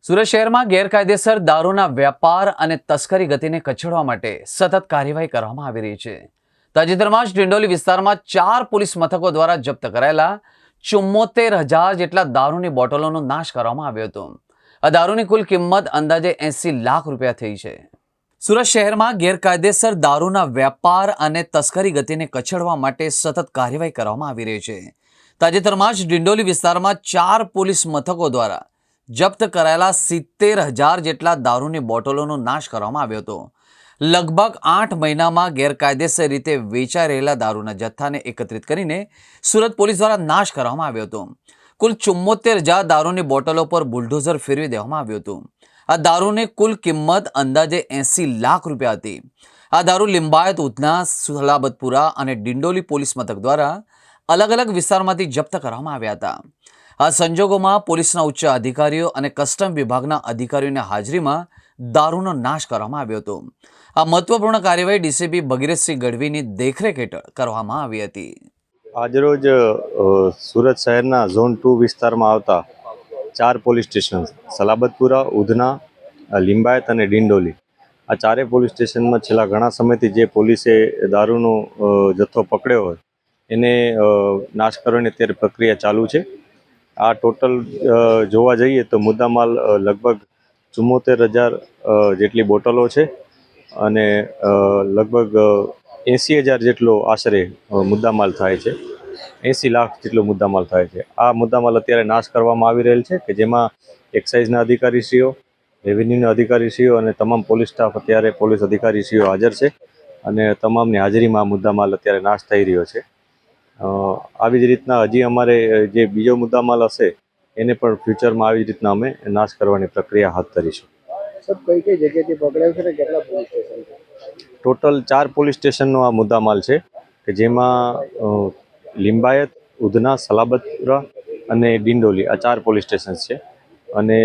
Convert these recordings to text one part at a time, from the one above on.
સુરત શહેરમાં ગેરકાયદેસર દારૂના વેપાર અને તસ્કરી ગતિને કચડવા માટે સતત કાર્યવાહી કરવામાં આવી રહી છે। તાજેતરમાં જ ડિંડોલી વિસ્તારમાં 4 પોલીસ મથકો દ્વારા જપ્ત કરાયેલા 74,000 જેટલા દારૂની બોટલોનો નાશ કરવામાં આવ્યો હતો। આ દારૂની કુલ કિંમત અંદાજે 80 લાખ રૂપિયા થઈ છે। સુરત શહેરમાં ગેરકાયદેસર દારૂના વેપાર અને તસ્કરી ગતિને કચડવા માટે સતત કાર્યવાહી કરવામાં આવી રહી છે। તાજેતરમાં જ ડિંડોલી વિસ્તારમાં 4 પોલીસ મથકો દ્વારા જપ્ત કરાયેલા 70,000 જેટલા દારૂની બોટલોનો નાશ કરવામાં આવ્યો હતો। લગભગ 8 મહિનામાં ગેરકાયદેસર રીતે વેચાઈ રહેલા દારૂના જથ્થાને એકત્રિત કરીને સુરત પોલીસ દ્વારા નાશ કરવામાં આવ્યો હતો। કુલ 74,000 દારૂની બોટલો પર બુલડોઝર ફેરવી દેવામાં આવ્યું હતું। આ દારૂની કુલ કિંમત અંદાજે 80 લાખ રૂપિયા હતી। આ દારૂ લિંબાયત, ઉધના, સલાબતપુરા અને ડિંડોલી પોલીસ મથક દ્વારા અલગ અલગ વિસ્તારમાંથી જપ્ત કરવામાં આવ્યા હતા। આ સંજોગોમાં પોલીસના ઉચ્ચ અધિકારીઓ અને કસ્ટમ વિભાગના અધિકારીઓની હાજરીમાં દારૂનો નાશ કરવામાં આવ્યો હતો। આ મહત્વપૂર્ણ કાર્યવાહી ડીસીપી ભગીરથસિંહ ગઢવીની દેખરેખ હેઠળ કરવામાં આવી હતી। આજરોજ સુરત શહેરના ઝોન 2 વિસ્તારમાં આવતા 4 પોલીસ સ્ટેશન સલાબતપુરા, ઉધના, લિંબાયત અને ડિંડોલી, આ ચારે પોલીસ સ્ટેશનમાં છેલ્લા ઘણા સમયથી જે પોલીસે દારૂનો જથ્થો પકડ્યો હોય એને નાશ કરવાની અત્યારે પ્રક્રિયા ચાલુ છે। આ ટોટલ જોવા જઈએ તો મુદ્દામાલ લગભગ 74,000 જેટલી બોટલો છે અને લગભગ 80,000 જેટલો આશરે મુદ્દામાલ થાય છે। 80 લાખ જેટલો મુદ્દામાલ થાય છે। આ મુદ્દામાલ અત્યારે નાશ કરવામાં આવી રહેલ છે કે જેમાં એક્સાઇઝના અધિકારીશ્રીઓ, રેવન્યુના અધિકારીશ્રીઓ અને તમામ પોલીસ સ્ટાફ, અત્યારે પોલીસ અધિકારીશ્રીઓ હાજર છે અને તમામની હાજરીમાં આ મુદ્દામાલ અત્યારે નાશ થઈ રહ્યો છે। આવી જ રીતના હજી અમારે જે બીજો મુદ્દામાલ હશે એને પણ ફ્યુચરમાં આવી જ રીતના અમે નાશ કરવાની પ્રક્રિયા હાથ ધરીશું। કઈ જગ્યાએથી પકડાયો છે ને કેટલા પોલીસ સ્ટેશન છે? ટોટલ 4 પોલીસ સ્ટેશનનો આ મુદ્દામાલ છે કે જેમાં લિંબાયત, ઉધના, સલાબતપુરા અને ડિંડોલી, આ 4 પોલીસ સ્ટેશન છે અને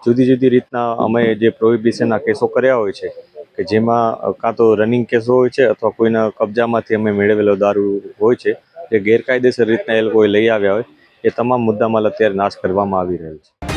જુદી જુદી રીતના અમે જે પ્રોહિબિશનના કેસો કર્યા હોય છે કે જેમાં કાં તો રનિંગ કેસો હોય છે અથવા કોઈના કબજામાંથી અમે મેળવેલો દારૂ હોય છે જે ગેરકાયદેસર રીતના એ લોકોએ લઈ આવ્યા હોય, એ તમામ મુદ્દામાલ અત્યારે નાશ કરવામાં આવી રહેલ છે।